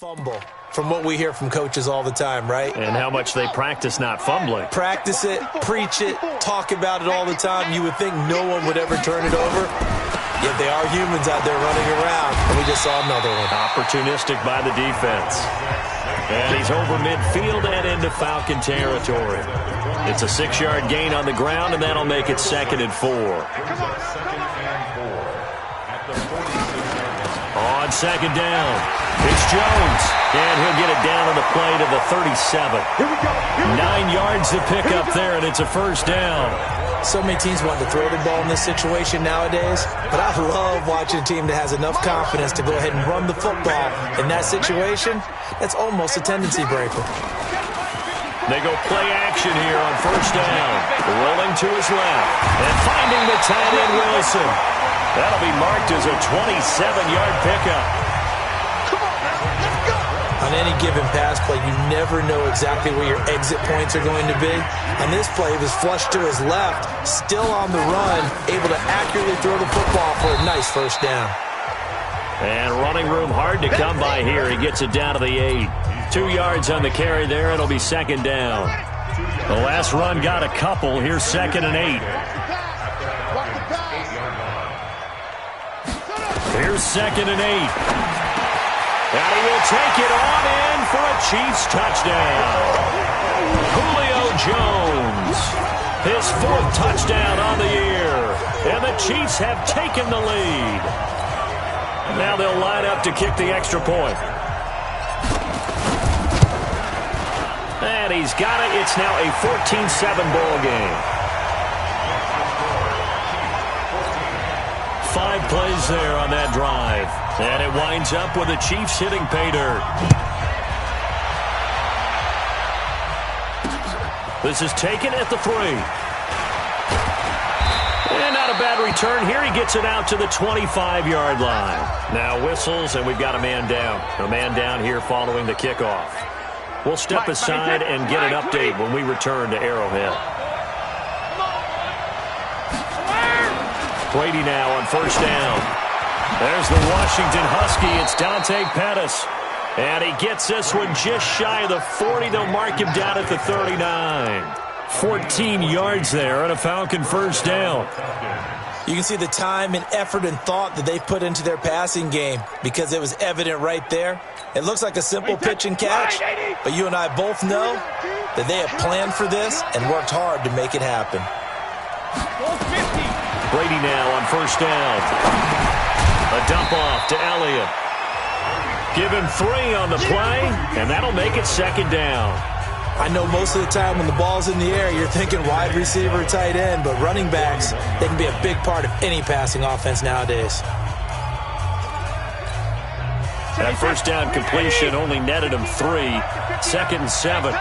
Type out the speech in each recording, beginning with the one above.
Fumble, from what we hear from coaches all the time, right? And how much they practice not fumbling. Practice it, preach it, talk about it all the time. You would think no one would ever turn it over. Yet they are humans out there running around, and we just saw another one. Opportunistic by the defense. And he's over midfield and into Falcon territory. It's a 6-yard gain on the ground, and that'll make it 2nd and 4. On 2nd down, it's Jones. And he'll get it down on the play to the 37. 9 yards to pick up there, and it's a 1st down. So many teams want to throw the ball in this situation nowadays, but I love watching a team that has enough confidence to go ahead and run the football. In that situation, that's almost a tendency breaker. They go play action here on 1st down. Rolling to his left and finding the tight end Wilson. That'll be marked as a 27-yard pickup. On any given pass play, you never know exactly where your exit points are going to be. On this play, it was flushed to his left, still on the run, able to accurately throw the football for a nice 1st down. And running room hard to come by here. He gets it down to the 8. 2 yards on the carry there. It'll be 2nd down. The last run got a couple. Here's 2nd and 8. Here's 2nd and 8. And he will take it on in for a Chiefs touchdown. Julio Jones, his 4th touchdown on the year. And the Chiefs have taken the lead. Now they'll line up to kick the extra point. And he's got it. It's now a 14-7 ball game. 5 plays there on that drive. And it winds up with the Chiefs hitting pay dirt. This is taken at the 3. And not a bad return here. He gets it out to the 25-yard line. Now whistles, and we've got a man down. A man down here following the kickoff. We'll step aside and get an update when we return to Arrowhead. Brady now on 1st down. There's the Washington Husky. It's Dante Pettis. And he gets this one just shy of the 40. They'll mark him down at the 39. 14 yards there on a Falcon 1st down. You can see the time and effort and thought that they put into their passing game because it was evident right there. It looks like a simple pitch and catch, but you and I both know that they have planned for this and worked hard to make it happen. Brady now on 1st down. A dump off to Elliott. Give him 3 on the play, and that'll make it 2nd down. I know most of the time when the ball's in the air, you're thinking wide receiver, tight end, but running backs, they can be a big part of any passing offense nowadays. That 1st down completion only netted him 3. 2nd and 7.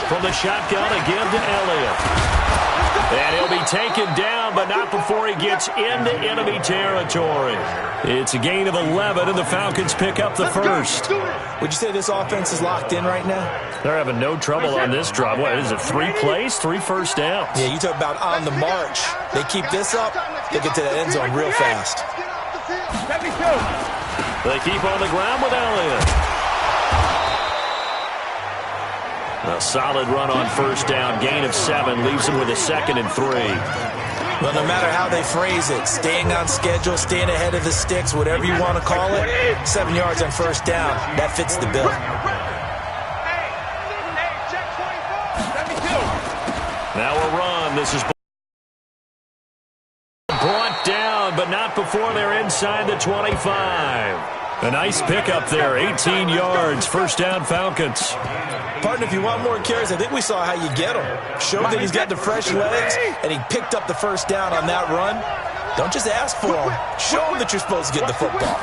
From the shotgun again to Elliott. And he'll be taken down, but not before he gets into enemy territory. It's a gain of 11, and the Falcons pick up the 1st. Would you say this offense is locked in right now? They're having no trouble on this drive. What is it, 3 plays, 3 1st downs? Yeah, you talk about on the march. They keep this up, they get to that end zone real fast. They keep on the ground with Elliott. A solid run on 1st down. Gain of 7 leaves him with a 2nd and 3. Well, no matter how they phrase it, staying on schedule, staying ahead of the sticks, whatever you want to call it, 7 yards on 1st down, that fits the bill. Now a run. This is brought down, but not before they're inside the 25. A nice pickup there, 18 yards, 1st down Falcons. Partner, if you want more carries, I think we saw how you get him. Showed that he's got the fresh legs, and he picked up the 1st down on that run. Don't just ask for him. Show him that you're supposed to get the football.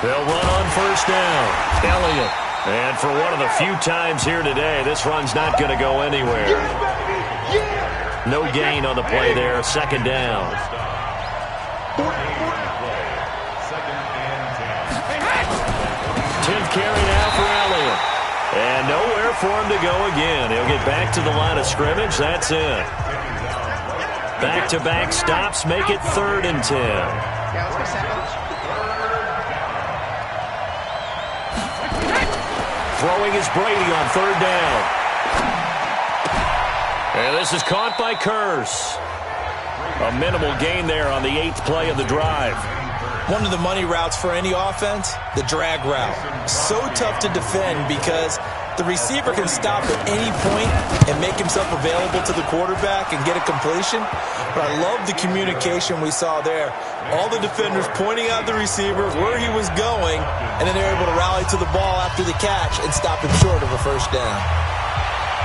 They'll run on 1st down. Elliott. And for one of the few times here today, this run's not going to go anywhere. No gain on the play there, 2nd down. 10th carry now for Elliott. And nowhere for him to go again. He'll get back to the line of scrimmage. That's it. Back-to-back stops make it 3rd and 10. Throwing is Brady on third down. And this is caught by Curse. A minimal gain there on the 8th play of the drive. One of the money routes for any offense, the drag route. So tough to defend because the receiver can stop at any point and make himself available to the quarterback and get a completion. But I love the communication we saw there. All the defenders pointing out the receiver, where he was going, and then they're able to rally to the ball after the catch and stop him short of a first down.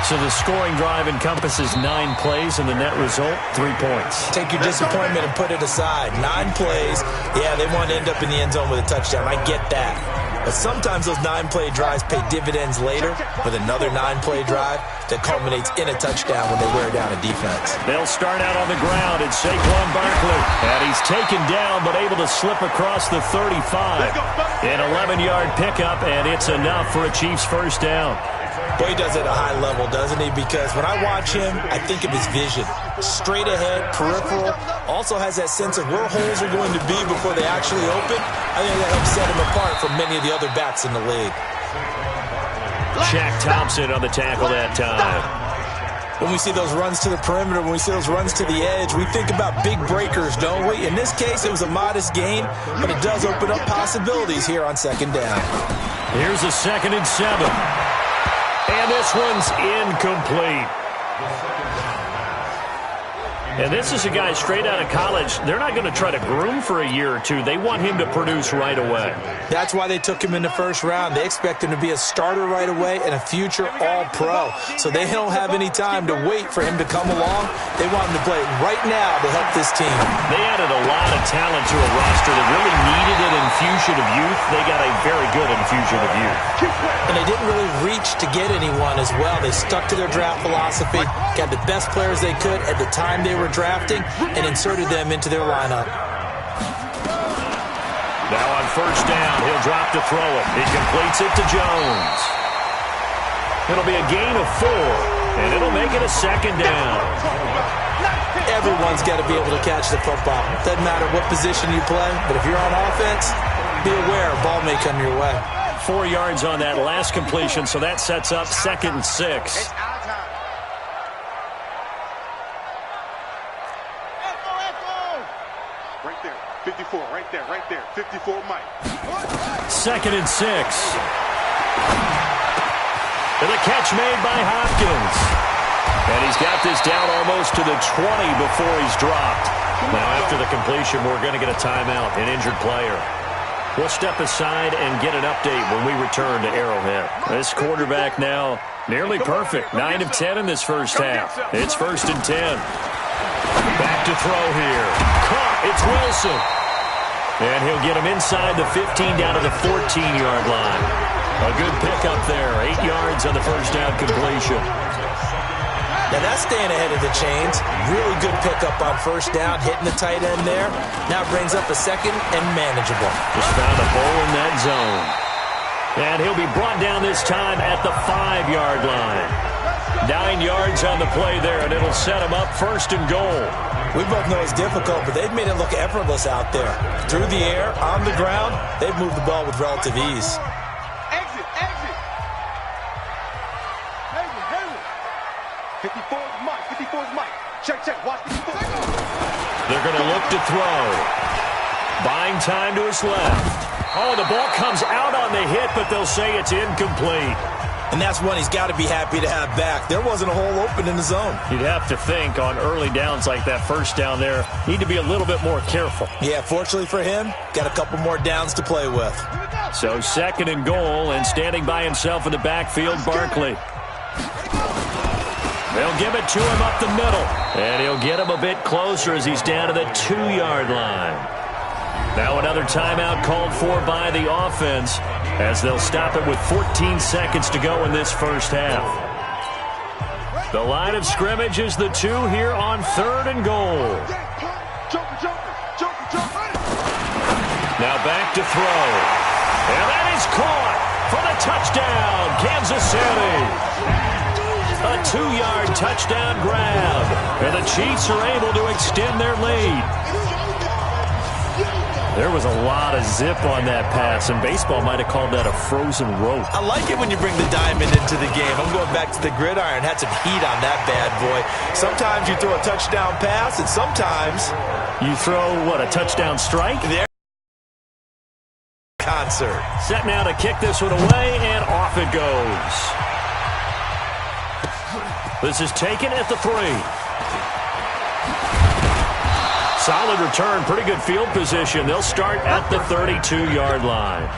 So the scoring drive encompasses 9 plays, and the net result, 3 points. Take your disappointment and put it aside. 9 plays. Yeah, they want to end up in the end zone with a touchdown. I get that. But sometimes those 9-play drives pay dividends later with another 9-play drive that culminates in a touchdown when they wear down a defense. They'll start out on the ground. It's Saquon Barkley. And he's taken down but able to slip across the 35. An 11-yard pickup, and it's enough for a Chiefs first down. Boy, he does it at a high level, doesn't he? Because when I watch him, I think of his vision. Straight ahead, peripheral. Also has that sense of where holes are going to be before they actually open. I think that helps set him apart from many of the other backs in the league. Shaq Thompson on the tackle that time. When we see those runs to the perimeter, when we see those runs to the edge, we think about big breakers, don't we? In this case, it was a modest gain, but it does open up possibilities here on second down. Here's a 2nd and 7. And this one's incomplete. And this is a guy straight out of college. They're not going to try to groom for a year or two. They want him to produce right away. That's why they took him in the first round. They expect him to be a starter right away and a future all-pro. So they don't have any time to wait for him to come along. They want him to play right now to help this team. They added a lot of talent to a roster that really needed an infusion of youth. They got a very good infusion of youth. And they didn't really reach to get anyone as well. They stuck to their draft philosophy, got the best players they could at the time they were drafting, and inserted them into their lineup. Now on first down, he'll drop to throw it. He completes it to Jones. It'll be a gain of 4, and it'll make it a 2nd down. Everyone's got to be able to catch the football. Doesn't matter what position you play, but if you're on offense, be aware a ball may come your way. 4 yards on that last completion, so that sets up 2nd and 6. Right there, 54, right there, 54, Mike. 2nd and 6. And the catch made by Hopkins. And he's got this down almost to the 20 before he's dropped. Now after the completion, we're going to get a timeout, an injured player. We'll step aside and get an update when we return to Arrowhead. This quarterback now nearly perfect. 9 of 10 in this first half. It's 1st and 10. Back to throw here. Caught. It's Wilson. And he'll get him inside the 15 down to the 14-yard line. A good pickup there. 8 yards on the first down completion. Now that's staying ahead of the chains. Really good pickup on first down, hitting the tight end there. Now brings up a 2nd and manageable. Just found a hole in that zone. And he'll be brought down this time at the 5-yard line. 9 yards on the play there, and it'll set him up 1st and goal. We both know it's difficult, but they've made it look effortless out there. Through the air, on the ground, they've moved the ball with relative ease. Exit. 54's Mike. 54's Mike. Check. Watch 54. They're going to look to throw. Buying time to his left. Oh, the ball comes out on the hit, but they'll say it's incomplete. And that's one he's got to be happy to have back. There wasn't a hole open in the zone. You'd have to think on early downs like that first down there, need to be a little bit more careful. Yeah, fortunately for him, got a couple more downs to play with. So 2nd and goal, and standing by himself in the backfield, Barkley. They'll give it to him up the middle. And he'll get him a bit closer as he's down to the 2-yard line. Now another timeout called for by the offense as they'll stop it with 14 seconds to go in this first half. The line of scrimmage is the 2 here on 3rd and goal. Now back to throw. And that is caught for the touchdown, Kansas City. A 2-yard touchdown grab. And the Chiefs are able to extend their lead. There was a lot of zip on that pass, and baseball might have called that a frozen rope. I like it when you bring the diamond into the game. I'm going back to the gridiron. Had some heat on that bad boy. Sometimes you throw a touchdown pass, and sometimes you throw, what, a touchdown strike? There. Concert. Set now to kick this one away, and off it goes. This is taken at the 3. Solid return, pretty good field position. They'll start at the 32-yard line.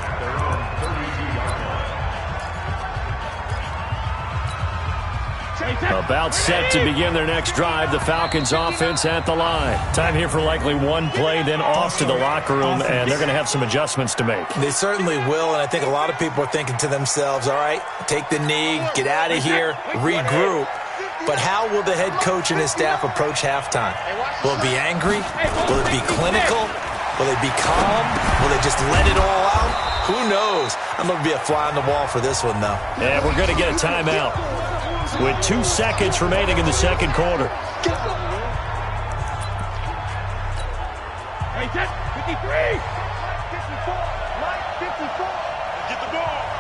About set to begin their next drive. The Falcons offense at the line. Time here for likely one play, then off to the locker room, and they're going to have some adjustments to make. They certainly will, and I think a lot of people are thinking to themselves, all right, take the knee, get out of here, regroup. But how will the head coach and his staff approach halftime? Will it be angry? Will it be clinical? Will they be calm? Will they just let it all out? Who knows? I'm going to be a fly on the wall for this one, though. And we're going to get a timeout with 2 seconds remaining in the second quarter. Hey, 53! 54! Get the ball!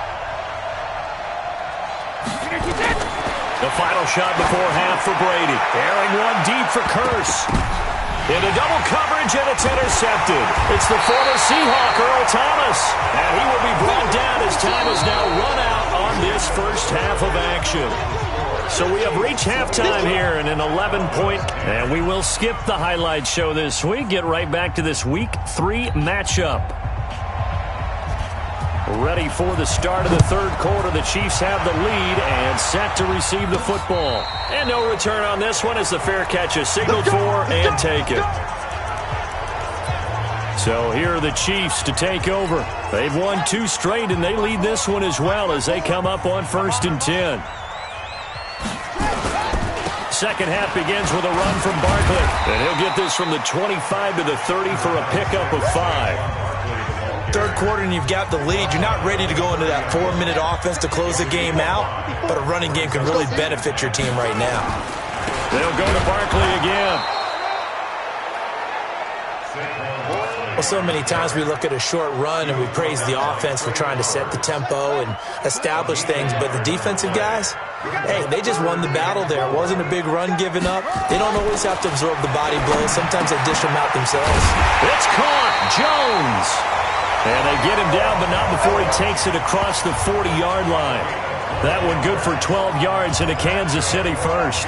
The final shot before half for Brady. Airing one deep for Curse. Into double coverage, and it's intercepted. It's the former Seahawk, Earl Thomas. And he will be brought down as time is now run out on this first half of action. So we have reached halftime here in an 11-point. And we will skip the highlight show this week. Get right back to this Week 3 matchup. Ready for the start of the third quarter. The Chiefs have the lead and set to receive the football. And no return on this one as the fair catch is signaled for and taken. So here are the Chiefs to take over. They've won 2 straight, and they lead this one as well as they come up on 1st and 10. Second half begins with a run from Barkley. And he'll get this from the 25 to the 30 for a pickup of 5. Third quarter and you've got the lead. You're not ready to go into that 4-minute offense to close the game out, but a running game can really benefit your team right now. They'll go to Barkley again. Well, so many times we look at a short run and we praise the offense for trying to set the tempo and establish things, but the defensive guys, hey, they just won the battle there. It wasn't a big run given up. They don't always have to absorb the body blows. Sometimes they dish them out themselves. It's caught. Jones. And they get him down, but not before he takes it across the 40-yard line. That one good for 12 yards into Kansas City first.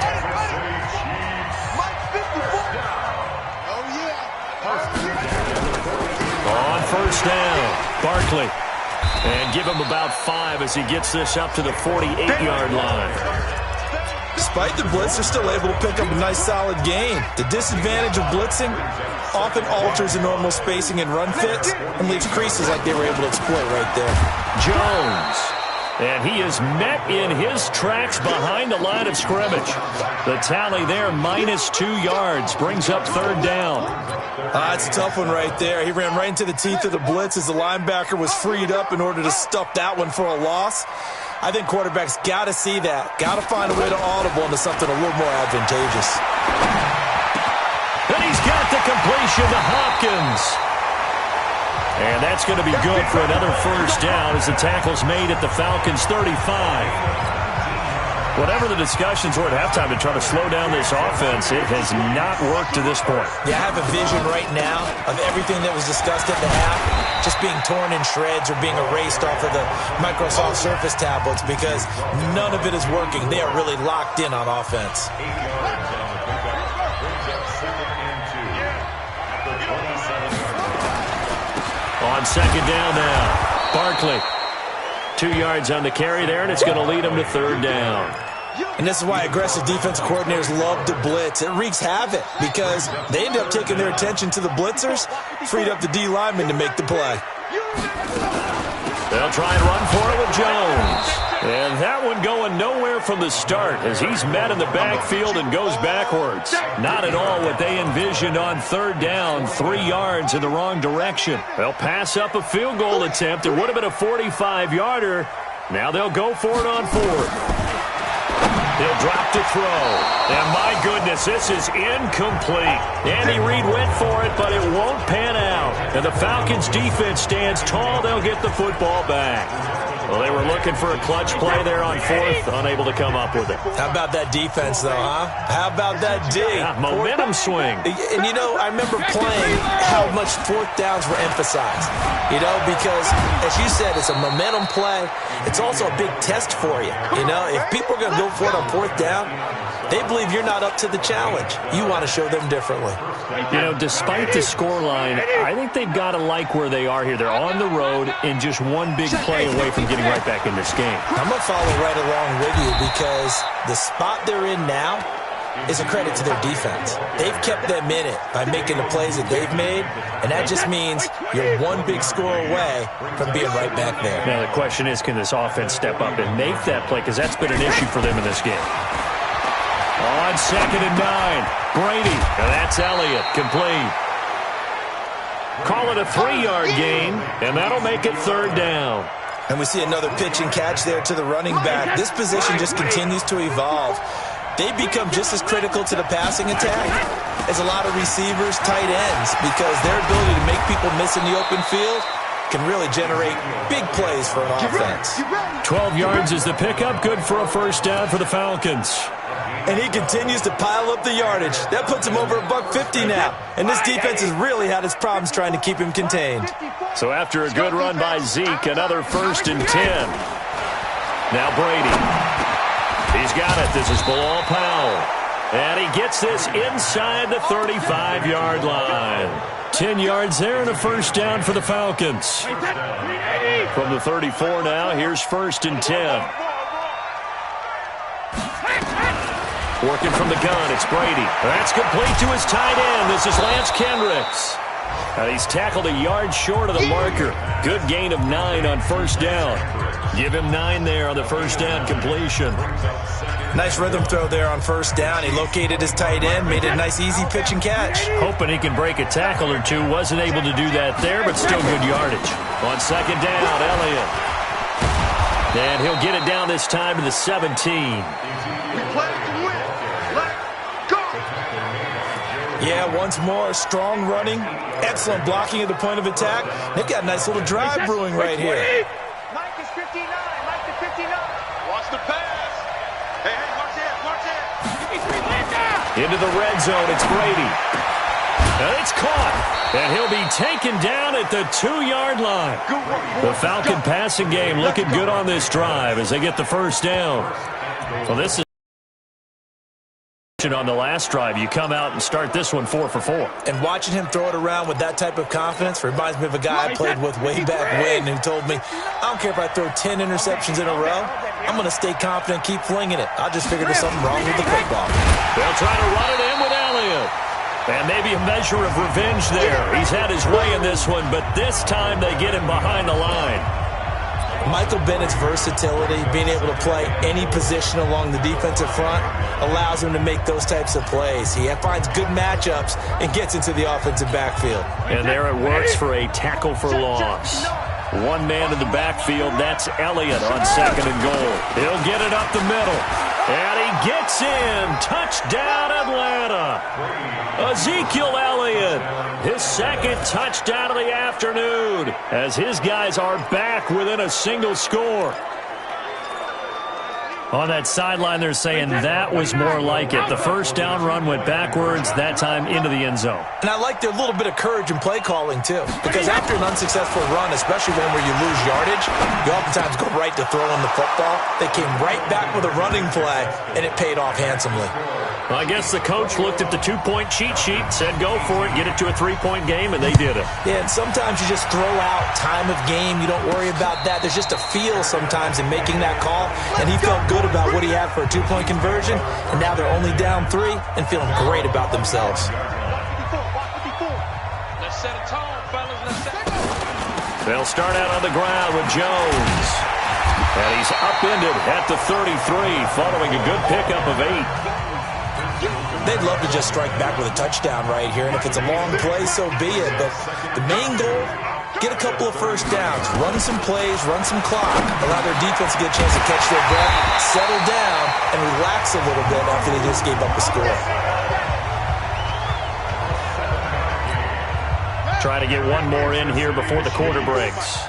On first down, Barkley. And give him about 5 as he gets this up to the 48-yard line. Despite the blitz, they're still able to pick up a nice, solid gain. The disadvantage of blitzing often alters the normal spacing and run fits and leaves creases like they were able to exploit right there. Jones. And he is met in his tracks behind the line of scrimmage. The tally there, -2 yards, brings up 3rd down. It's a tough one right there. He ran right into the teeth of the blitz as the linebacker was freed up in order to stuff that one for a loss. I think quarterbacks got to see that. Got to find a way to audible into something a little more advantageous. And he's got the completion to Hopkins. And that's going to be good for another first down as the tackle's made at the Falcons' 35. Whatever the discussions were at halftime to try to slow down this offense, it has not worked to this point. Yeah, I have a vision right now of everything that was discussed at the half just being torn in shreds or being erased off of the Microsoft Surface tablets because none of it is working. They are really locked in on offense. On second down now, Barkley. 2 yards on the carry there, and it's going to lead him to 3rd down. And this is why aggressive defense coordinators love to blitz. It wreaks havoc because they end up taking their attention to the blitzers, freed up the D lineman to make the play. They'll try and run for it with Jones. And that one going nowhere from the start as he's met in the backfield and goes backwards. Not at all what they envisioned on 3rd down, 3 yards in the wrong direction. They'll pass up a field goal attempt. It would have been a 45-yarder. Now they'll go for it on 4th. He'll drop to throw. And my goodness, this is incomplete. Andy Reid went for it, but it won't pan out. And the Falcons' defense stands tall. They'll get the football back. Well, they were looking for a clutch play there on fourth, unable to come up with it. How about that defense, though, huh? How about that D? Yeah, momentum swing. And, you know, I remember playing how much fourth downs were emphasized, you know, because, as you said, it's a momentum play. It's also a big test for you, you know. If people are going to go for it on fourth down, they believe you're not up to the challenge. You want to show them differently. You know, despite the scoreline, I think they've got to like where they are here. They're on the road and just one big play away from getting right back in this game. I'm going to follow right along with you because the spot they're in now is a credit to their defense. They've kept them in it by making the plays that they've made, and that just means you're one big score away from being right back there. Now, the question is, can this offense step up and make that play? Because that's been an issue for them in this game. On 2nd and 9, Brady. And that's Elliott, complete. Call it a 3-yard gain, and that'll make it 3rd down. And we see another pitch and catch there to the running back. This position just continues to evolve. They become just as critical to the passing attack as a lot of receivers, tight ends, because their ability to make people miss in the open field can really generate big plays for an offense. 12 yards is the pickup, good for a 1st down for the Falcons. And he continues to pile up the yardage. That puts him over $150 now. And this defense has really had its problems trying to keep him contained. So after a good run by Zeke, another 1st and 10. Now Brady. He's got it. This is Bilal Powell. And he gets this inside the 35-yard line. 10 yards there and a 1st down for the Falcons. From the 34 now, here's 1st and 10. Working from the gun, it's Brady. That's complete to his tight end. This is Lance Kendricks. And he's tackled a yard short of the marker. Good gain of 9 on 1st down. Give him 9 there on the 1st down completion. Nice rhythm throw there on 1st down. He located his tight end, made it a nice easy pitch and catch. Hoping he can break a tackle or two. Wasn't able to do that there, but still good yardage. On 2nd down, Elliott. And he'll get it down this time to the 17. Yeah, once more, strong running, excellent blocking at the point of attack. They've got a nice little drive brewing right here. Mike is 59. Mike is 59. Watch the pass. Hey, watch it. Into the red zone, it's Brady. And it's caught. And he'll be taken down at the 2-yard line. The Falcon passing game looking good on this drive as they get the 1st down. So this is on the last drive. You come out and start this one 4 for 4. And watching him throw it around with that type of confidence reminds me of a guy I played with way back when who told me, I don't care if I throw 10 interceptions in a row, I'm going to stay confident, keep flinging it. I just figured there's something wrong with the football. They'll try to run it in with Elliott. And maybe a measure of revenge there. He's had his way in this one, but this time they get him behind the line. Michael Bennett's versatility, being able to play any position along the defensive front, allows him to make those types of plays. He finds good matchups and gets into the offensive backfield. And there it works for a tackle for loss. One man in the backfield, that's Elliott on 2nd and goal. He'll get it up the middle. And he gets in. Touchdown, Atlanta. Ezekiel Elliott, his 2nd touchdown of the afternoon, as his guys are back within a single score. On that sideline, they're saying that was more like it. The 1st down run went backwards, that time into the end zone. And I like their little bit of courage in play calling, too. Because after an unsuccessful run, especially one where you lose yardage, you oftentimes go right to throwing the football. They came right back with a running play, and it paid off handsomely. Well, I guess the coach looked at the 2-point cheat sheet, said go for it, get it to a 3-point game, and they did it. Yeah, and sometimes you just throw out time of game. You don't worry about that. There's just a feel sometimes in making that call, and he felt good about what he had for a 2-point conversion, and now they're only down 3 and feeling great about themselves. Let's set a tone, fellas. Let's set a tone. They'll start out on the ground with Jones. And he's upended at the 33, following a good pickup of 8. They'd love to just strike back with a touchdown right here, and if it's a long play, so be it. But the main goal get a couple of first downs, run some plays, run some clock, allow their defense to get a chance to catch their breath, settle down, and relax a little bit after they just gave up a score. Try to get one more in here before the quarter breaks.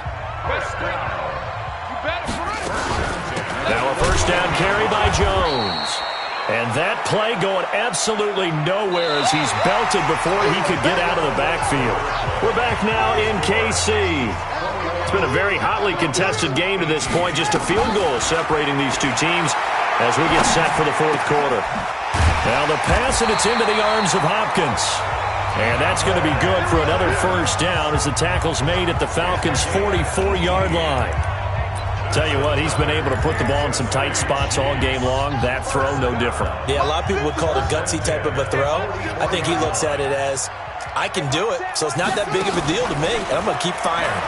Now a first down carry by Jones. And that play going absolutely nowhere as he's belted before he could get out of the backfield. We're back now in KC. It's been a very hotly contested game to this point. Just a field goal separating these two teams as we get set for the fourth quarter. Now the pass, and it's into the arms of Hopkins. And that's going to be good for another first down as the tackle's made at the Falcons' 44-yard line. Tell you what, he's been able to put the ball in some tight spots all game long. That throw, no different. Yeah, a lot of people would call it a gutsy type of a throw. I think he looks at it as, I can do it, so it's not that big of a deal to me, and I'm going to keep firing.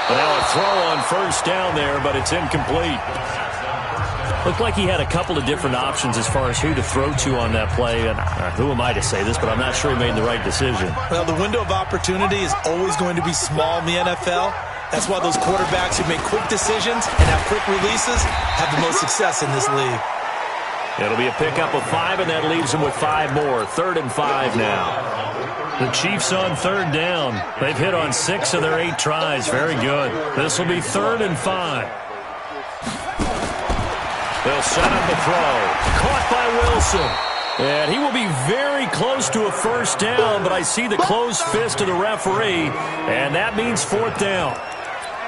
But now a throw on first down there, but it's incomplete. Looked like he had a couple of different options as far as who to throw to on that play. And who am I to say this, but I'm not sure he made the right decision. Well, the window of opportunity is always going to be small in the NFL. That's why those quarterbacks who make quick decisions and have quick releases have the most success in this league. It'll be a pickup of 5, and that leaves them with 5 more. 3rd and 5 now. The Chiefs on 3rd down. They've hit on 6 of their 8 tries. Very good. This will be 3rd and 5. They'll set up the throw. Caught by Wilson. And he will be very close to a first down, but I see the closed fist of the referee, and that means 4th down.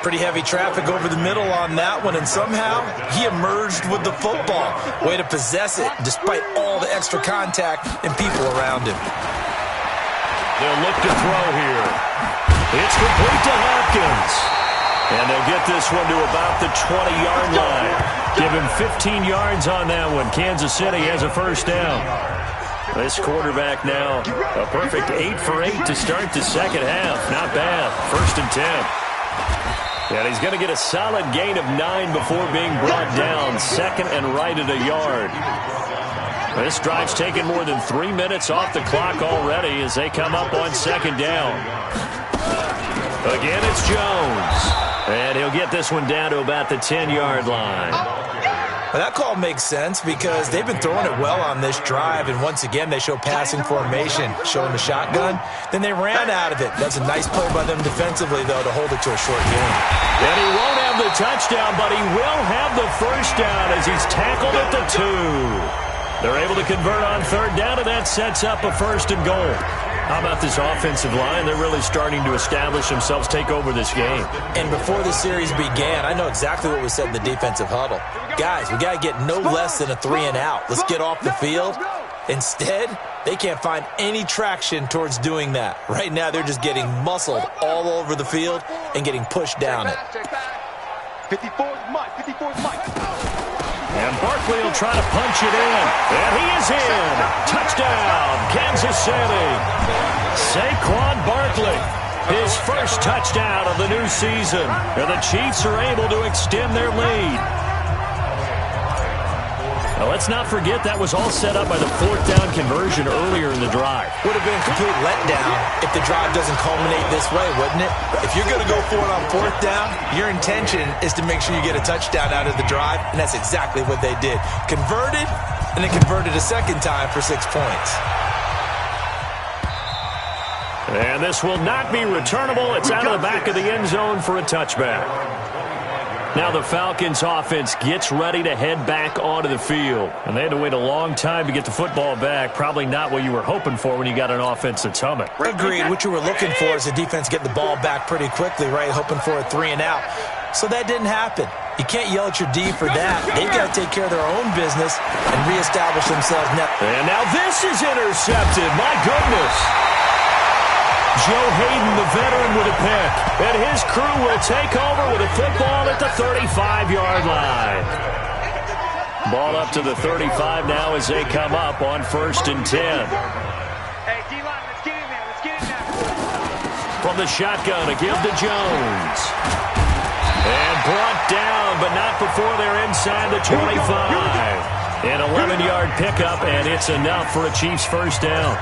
Pretty heavy traffic over the middle on that one, and somehow he emerged with the football. Way to possess it, despite all the extra contact and people around him. They'll look to throw here. It's complete to Hopkins. And they'll get this one to about the 20-yard line. Give him 15 yards on that one. Kansas City has a first down. This quarterback now, a perfect 8 for 8 to start the second half. Not bad. 1st and 10. And he's going to get a solid gain of 9 before being brought down. 2nd and right at a yard. This drive's taken more than 3 minutes off the clock already as they come up on 2nd down. Again, it's Jones. And he'll get this one down to about the 10-yard line. Well, that call makes sense because they've been throwing it well on this drive, and once again they show passing formation, showing the shotgun. Then they ran out of it. That's a nice play by them defensively, though, to hold it to a short game. And he won't have the touchdown, but he will have the first down as he's tackled at the 2. They're able to convert on 3rd down, and that sets up a 1st and goal. How about this offensive line? They're really starting to establish themselves, take over this game. And before the series began, I know exactly what was said in the defensive huddle. Guys, we got to get no less than a 3 and out. Let's get off the field. Instead, they can't find any traction towards doing that. Right now, they're just getting muscled all over the field and getting pushed down it. 54's Mike. 54's Mike. And Barkley will try to punch it in. And he is in. Touchdown, Kansas City. Saquon Barkley, his first touchdown of the new season. And the Chiefs are able to extend their lead. Now, let's not forget that was all set up by the 4th down conversion earlier in the drive. Would have been a complete letdown if the drive doesn't culminate this way, wouldn't it? If you're going to go for it on 4th down, your intention is to make sure you get a touchdown out of the drive, and that's exactly what they did. Converted, and then converted a second time for 6 points. And this will not be returnable. It's out of the back of the end zone for a touchback. Now the Falcons offense gets ready to head back onto the field. And they had to wait a long time to get the football back. Probably not what you were hoping for when you got an offense that's humming. Agreed. What you were looking for is the defense get the ball back pretty quickly, right? Hoping for a 3 and out. So that didn't happen. You can't yell at your D for that. They've got to take care of their own business and reestablish themselves now. And now this is intercepted. My goodness. Joe Hayden, the veteran, with a pick. And his crew will take over with a football at the 35-yard line. Ball up to the 35 now as they come up on 1st and 10. Hey, D-line, let's get in there. Let's get in there. From the shotgun, a give to Jones. And brought down, but not before they're inside the 25. An 11-yard pickup, and it's enough for a Chiefs first down.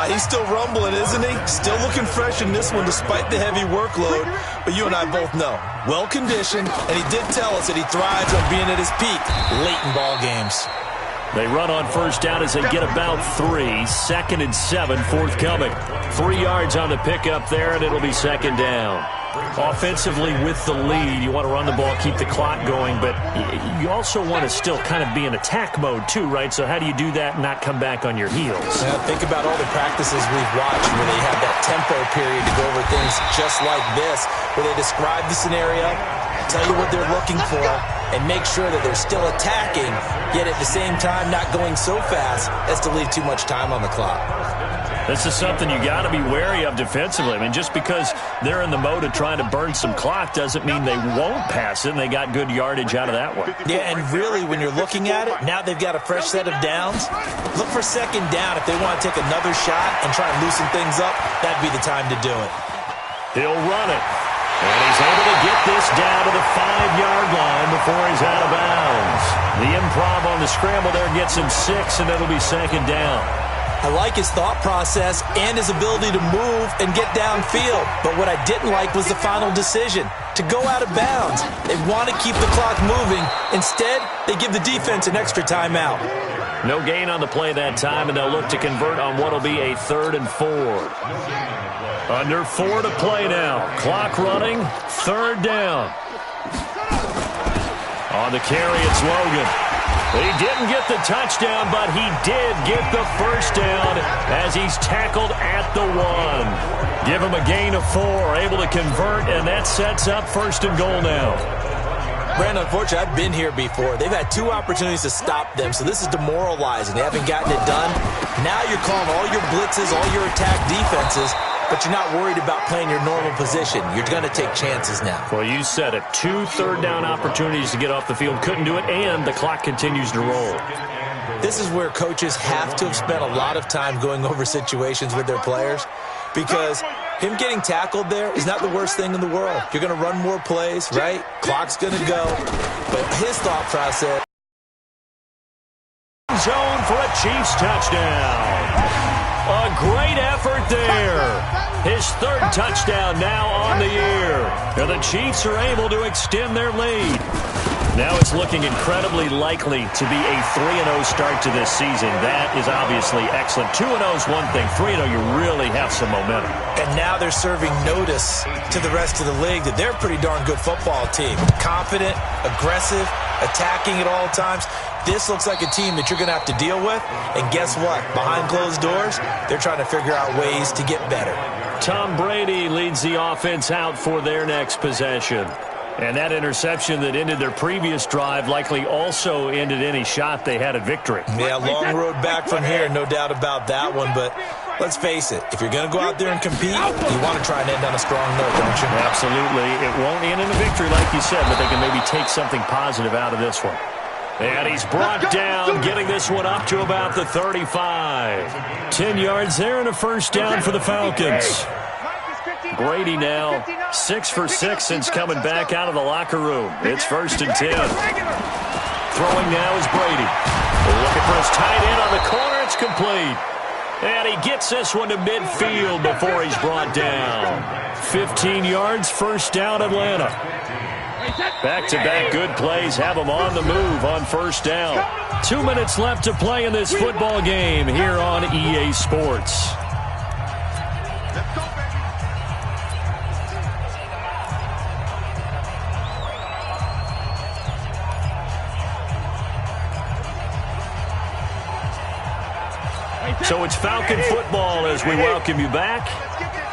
He's still rumbling, isn't he? Still looking fresh in this one despite the heavy workload. But you and I both know, well-conditioned, and he did tell us that he thrives on being at his peak late in ball games. They run on first down as they get about 3. 2nd and 7 forthcoming. 3 yards on the pickup there, and it'll be 2nd down. Offensively with the lead, you want to run the ball, keep the clock going, but you also want to still kind of be in attack mode too, right? So how do you do that and not come back on your heels? Yeah, think about all the practices we've watched where they have that tempo period to go over things just like this, where they describe the scenario, tell you what they're looking for, and make sure that they're still attacking, yet at the same time not going so fast as to leave too much time on the clock. This is something you got to be wary of defensively. I mean, just because they're in the mode of trying to burn some clock doesn't mean they won't pass it, and they got good yardage out of that one. Yeah, and really, when you're looking at it, now they've got a fresh set of downs. Look for 2nd down if they want to take another shot and try and loosen things up. That'd be the time to do it. He'll run it. And he's able to get this down to the 5-yard line before he's out of bounds. The improv on the scramble there gets him 6, and it'll be 2nd down. I like his thought process and his ability to move and get downfield. But what I didn't like was the final decision, to go out of bounds. They want to keep the clock moving. Instead, they give the defense an extra timeout. No gain on the play that time, and they'll look to convert on what will be a 3rd and 4. Under 4 to play now. Clock running. 3rd down. On the carry, it's Logan. He didn't get the touchdown, but he did get the first down as he's tackled at the 1. Give him a gain of 4, able to convert, and that sets up 1st and goal now. Brandon, unfortunately, I've been here before. They've had 2 opportunities to stop them, so this is demoralizing. They haven't gotten it done. Now you're calling all your blitzes, all your attack defenses, but you're not worried about playing your normal position. You're going to take chances now. Well, you said it. 2 3rd-down opportunities to get off the field. Couldn't do it, and the clock continues to roll. This is where coaches have to have spent a lot of time going over situations with their players, because him getting tackled there is not the worst thing in the world. You're going to run more plays, right? Clock's going to go. But his thought process. Zone for a Chiefs touchdown. A great effort there. His 3rd touchdown now on the year. And the Chiefs are able to extend their lead. Now it's looking incredibly likely to be a 3-0 start to this season. That is obviously excellent. 2-0 is one thing. 3-0, you really have some momentum. And now they're serving notice to the rest of the league that they're a pretty darn good football team. Confident, aggressive, attacking at all times. This looks like a team that you're going to have to deal with. And guess what? Behind closed doors, they're trying to figure out ways to get better. Tom Brady leads the offense out for their next possession. And that interception that ended their previous drive likely also ended any shot they had at victory. Yeah, long road back from here, no doubt about that one. But let's face it, if you're going to go out there and compete, you want to try and end on a strong note, don't you? Absolutely. It won't end in a victory like you said, but they can maybe take something positive out of this one. And he's brought down, getting this one up to about the 35. 10 yards there and a first down for the Falcons. Brady now 6 for 6 since coming back out of the locker room. It's 1st and 10. Throwing now is Brady. Looking for his tight end on the corner. It's complete. And he gets this one to midfield before he's brought down. 15 yards, first down Atlanta. Back-to-back good plays have them on the move on first down. 2 minutes left to play in this football game here on EA Sports. So it's Falcon football as we welcome you back.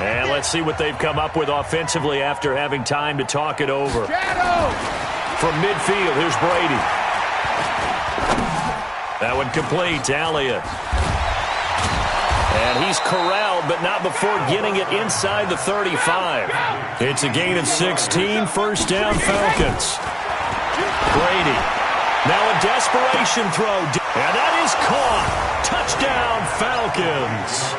And let's see what they've come up with offensively after having time to talk it over. From midfield, here's Brady. That one complete to Elliott. And he's corralled, but not before getting it inside the 35. It's a gain of 16, first down Falcons. Brady. Now a desperation throw. And that is caught. Touchdown, Falcons.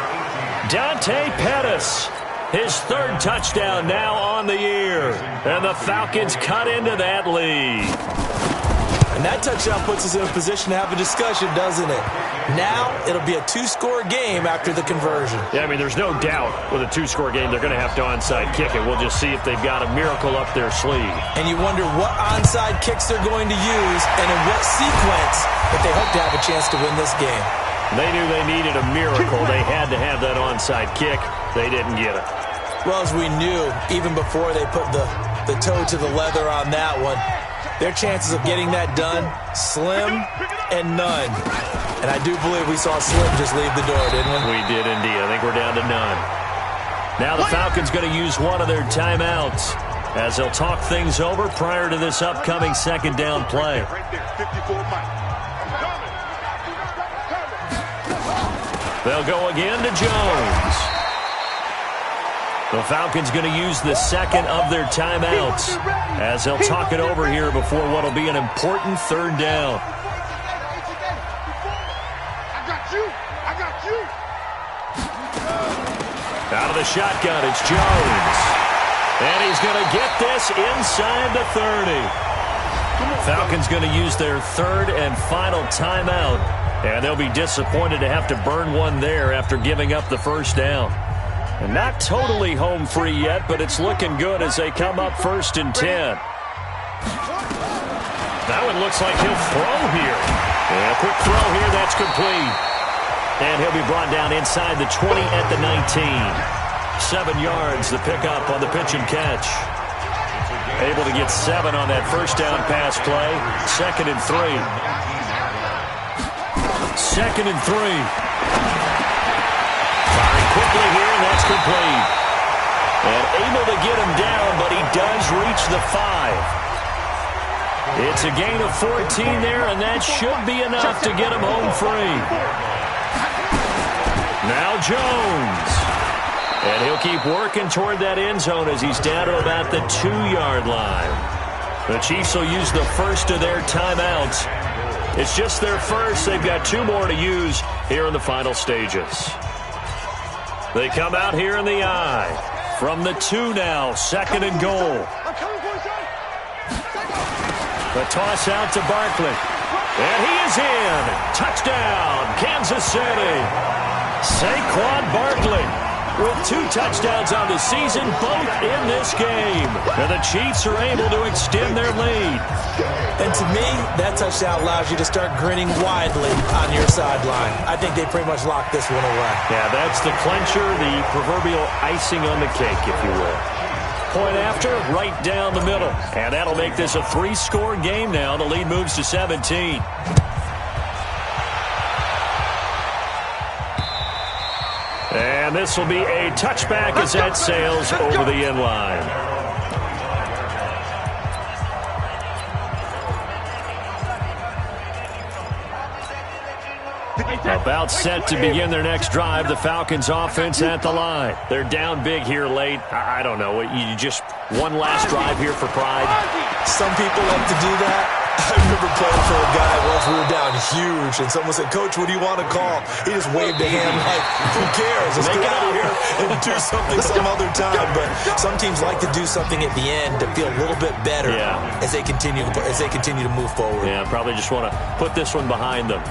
Dante Pettis, his 3rd touchdown now on the year. And the Falcons cut into that lead. And that touchdown puts us in a position to have a discussion, doesn't it? Now, it'll be a two-score game after the conversion. Yeah, I mean, there's no doubt with a two-score game, they're going to have to onside kick it. We'll just see if they've got a miracle up their sleeve. And you wonder what onside kicks they're going to use and in what sequence if they hope to have a chance to win this game. They knew they needed a miracle. They had to have that onside kick. They didn't get it. Well, as we knew, even before they put the toe to the leather on that one, their chances of getting that done, slim and none. And I do believe we saw Slim just leave the door, didn't we? We did indeed. I think we're down to none. Now the Falcons going to use one of their timeouts as they'll talk things over prior to this upcoming second down play. They'll go again to Jones. The Falcons going to use the second of their timeouts as they'll talk it over here before what will be an important third down. Out of the shotgun, it's Jones. And he's going to get this inside the 30. Falcons going to use their third and final timeout. And they'll be disappointed to have to burn one there after giving up the first down. And not totally home free yet, but it's looking good as they come up 1st and 10. That one looks like he'll throw here. And a quick throw here, that's complete. And he'll be brought down inside the 20 at the 19. 7 yards, the pickup on the pitch and catch. Able to get 7 on that first down pass play. 2nd and 3. 2nd and 3. Firing quickly here, and that's complete. And able to get him down, but he does reach the 5. It's a gain of 14 there, and that should be enough to get him home free. Now Jones. And he'll keep working toward that end zone as he's down to about the 2-yard line. The Chiefs will use the first of their timeouts. It's just their first. They've got 2 more to use here in the final stages. They come out here in the I. From the 2 now, 2nd and goal. The toss out to Barkley. And he is in. Touchdown, Kansas City. Saquon Barkley with 2 touchdowns on the season, both in this game. And the Chiefs are able to extend their lead. And to me, that touchdown allows you to start grinning widely on your sideline. I think they pretty much locked this one away. Yeah, that's the clincher, the proverbial icing on the cake, if you will. Point after, right down the middle. And that'll make this a 3-score game now. The lead moves to 17. And this will be a touchback as that sails over the end line. About set to begin their next drive. The Falcons offense at the line. They're down big here late. I don't know. You just one last drive here for pride. Some people like to do that. I remember playing for a guy once we were down huge, and someone said, "Coach, what do you want to call?" He just waved a hand like, "Who cares? Let's get out of here and do something some other time." But some teams like to do something at the end to feel a little bit better as they continue to move forward. Yeah, probably just want to put this one behind them.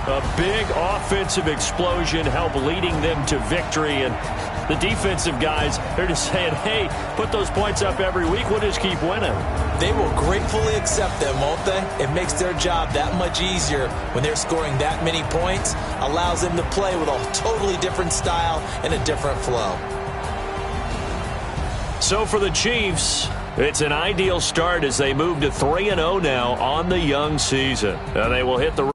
A big offensive explosion helped leading them to victory, and the defensive guys, they're just saying, hey, put those points up every week, we'll just keep winning. They will gratefully accept them, won't they? It makes their job that much easier when they're scoring that many points, allows them to play with a totally different style and a different flow. So for the Chiefs, it's an ideal start as they move to 3-0 now on the young season. Now they will hit the